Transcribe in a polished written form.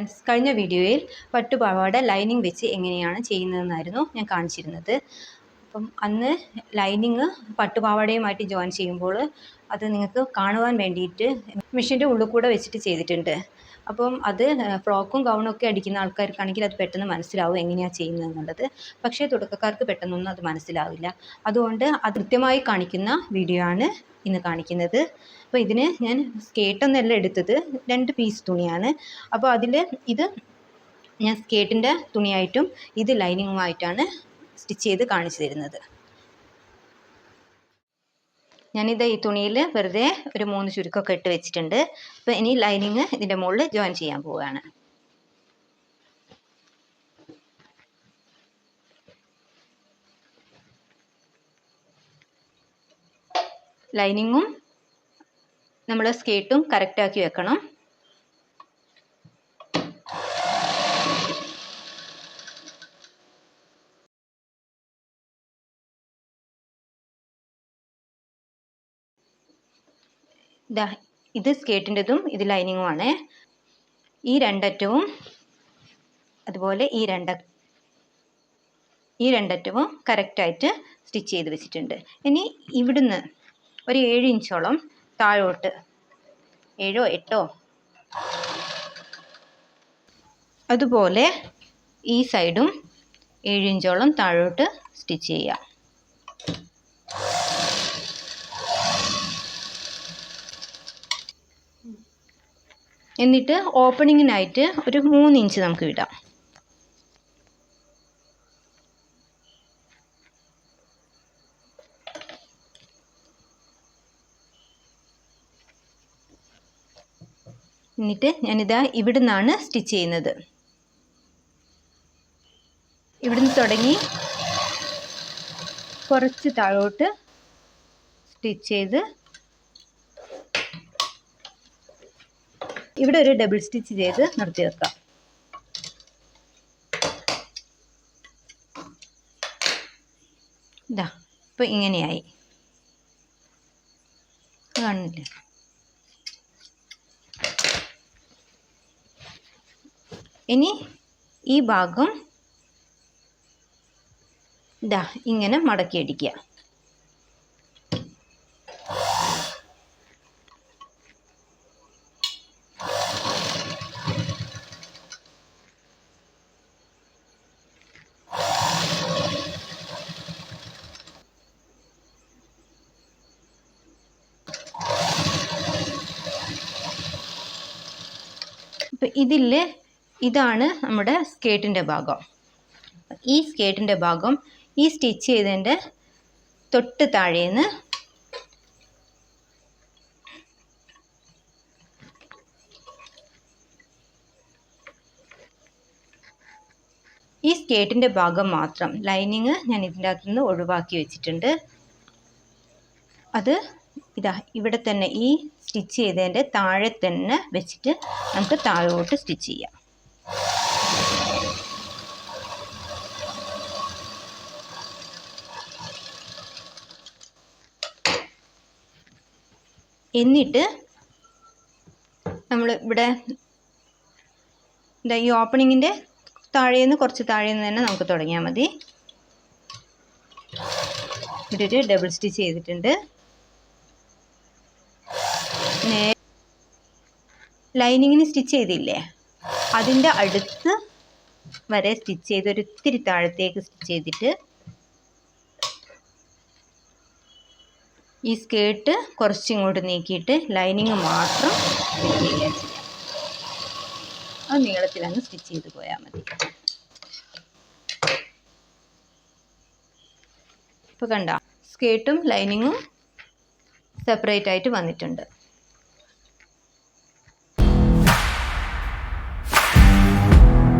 Friends, കഴിഞ്ഞ വീഡിയോയിൽ പട്ടുപാവാട lining വെച്ച് എങ്ങനെയാണ് ചെയ്യുന്നതെന്നായിരുന്നു ഞാൻ കാണിച്ചിരുന്നത്. അപ്പം അന്ന് ലൈനിങ് പട്ടുപാവാടയുമായിട്ട് ജോയിൻ ചെയ്യുമ്പോൾ അത് നിങ്ങൾക്ക് കാണുവാൻ വേണ്ടിയിട്ട് മെഷീൻ്റെ ഉള്ളിൽ കൂടെ വെച്ചിട്ട് ചെയ്തിട്ടുണ്ട്. അപ്പം അത് ഫ്രോക്കും ഗൗണൊക്കെ അടിക്കുന്ന ആൾക്കാർക്കാണെങ്കിൽ അത് പെട്ടെന്ന് മനസ്സിലാവും എങ്ങനെയാണ് ചെയ്യുന്നതെന്നുള്ളത്. പക്ഷേ തുടക്കക്കാർക്ക് പെട്ടെന്നൊന്നും അത് മനസ്സിലാവില്ല. അതുകൊണ്ട് അത് കൃത്യമായി കാണിക്കുന്ന വീഡിയോ ആണ് ഇന്ന് കാണിക്കുന്നത്. അപ്പോൾ ഇതിന് ഞാൻ സ്കേർട്ടൊന്നല്ല എടുത്തത്, 2 പീസ് തുണിയാണ്. അപ്പോൾ അതിൽ ഇത് ഞാൻ സ്കേർട്ടിൻ്റെ തുണിയായിട്ടും ഇത് ലൈനിങ്ങുമായിട്ടാണ് സ്റ്റിച്ച് ചെയ്ത് കാണിച്ചു തരുന്നത്. ഞാനിത് ഈ തുണിയിൽ വെറുതെ ഒരു 3 ചുരുക്കമൊക്കെ ഇട്ട് വെച്ചിട്ടുണ്ട്. അപ്പോൾ ഇനി ലൈനിങ് ഇതിൻ്റെ മുകളിൽ ജോയിൻ ചെയ്യാൻ പോവുകയാണ്. ലൈനിങ്ങും നമ്മൾ സ്കേർട്ടും കറക്റ്റാക്കി വെക്കണം. ഇത് സ്കേർട്ടിൻ്റെതും ഇത് ലൈനിങ്ങുമാണ്. ഈ രണ്ടറ്റവും അതുപോലെ ഈ രണ്ടറ്റവും കറക്റ്റായിട്ട് സ്റ്റിച്ച് ചെയ്ത് വെച്ചിട്ടുണ്ട്. ഇനി ഇവിടുന്ന് ഒരു 7 ഇഞ്ചോളം താഴോട്ട്, 7 8 അതുപോലെ ഈ സൈഡും 7 ഇഞ്ചോളം താഴോട്ട് സ്റ്റിച്ച് ചെയ്യുക. എന്നിട്ട് ഓപ്പണിങ്ങിനായിട്ട് ഒരു 3 ഇഞ്ച് നമുക്ക് വിടാം. എന്നിട്ട് ഞാനിതാ ഇവിടുന്നാണ് സ്റ്റിച്ച് ചെയ്യുന്നത്. ഇവിടുന്ന് തുടങ്ങി കുറച്ച് താഴോട്ട് സ്റ്റിച്ച് ചെയ്ത് ഇവിടെ ഒരു ഡബിൾ സ്റ്റിച്ച് ചെയ്ത് നിർത്തി വെക്കാം. ഇതാ ഇപ്പോൾ ഇങ്ങനെയായി കാണില്ലേ. ഇനി ഈ ഭാഗം ഇതാ ഇങ്ങനെ മടക്കി അടിക്കുക. അപ്പം ഇതാണ് നമ്മുടെ സ്കേർട്ടിൻ്റെ ഭാഗം. ഈ സ്കേർട്ടിൻ്റെ ഭാഗം ഈ സ്റ്റിച്ച് ചെയ്തതിൻ്റെ തൊട്ട് താഴേന്ന് ഈ സ്കേർട്ടിൻ്റെ ഭാഗം മാത്രം ലൈനിങ് ഞാൻ ഇതിൻ്റെ അകത്തു നിന്ന് ഒഴിവാക്കി വെച്ചിട്ടുണ്ട്. അത് ഇതാ ഇവിടെ തന്നെ ഈ സ്റ്റിച്ച് ചെയ്തതിൻ്റെ താഴെ തന്നെ വെച്ചിട്ട് നമുക്ക് താഴോട്ട് സ്റ്റിച്ച് ചെയ്യാം. എന്നിട്ട് നമ്മൾ ഇവിടെ ഈ ഓപ്പണിങ്ങിൻ്റെ താഴേന്ന് കുറച്ച് താഴേന്ന് തന്നെ നമുക്ക് തുടങ്ങിയാൽ മതി. ഇവിടെ ഒരു ഡബിൾ സ്റ്റിച്ച് ചെയ്തിട്ടുണ്ട്. ലൈനിങ്ങിന് സ്റ്റിച്ച് ചെയ്തില്ലേ, അതിൻ്റെ അടുത്ത് വരെ സ്റ്റിച്ച് ചെയ്ത് ഒരിത്തിരി താഴത്തേക്ക് സ്റ്റിച്ച് ചെയ്തിട്ട് ഈ സ്കേർട്ട് കുറച്ചിങ്ങോട്ട് നീക്കിയിട്ട് ലൈനിങ് മാത്രം സ്റ്റിച്ച് ചെയ്യാം. അത് നീളത്തിലങ്ങ് സ്റ്റിച്ച് ചെയ്ത് പോയാൽ മതി. ഇപ്പോൾ കണ്ട സ്കേർട്ടും ലൈനിങ്ങും സെപ്പറേറ്റ് ആയിട്ട് വന്നിട്ടുണ്ട്.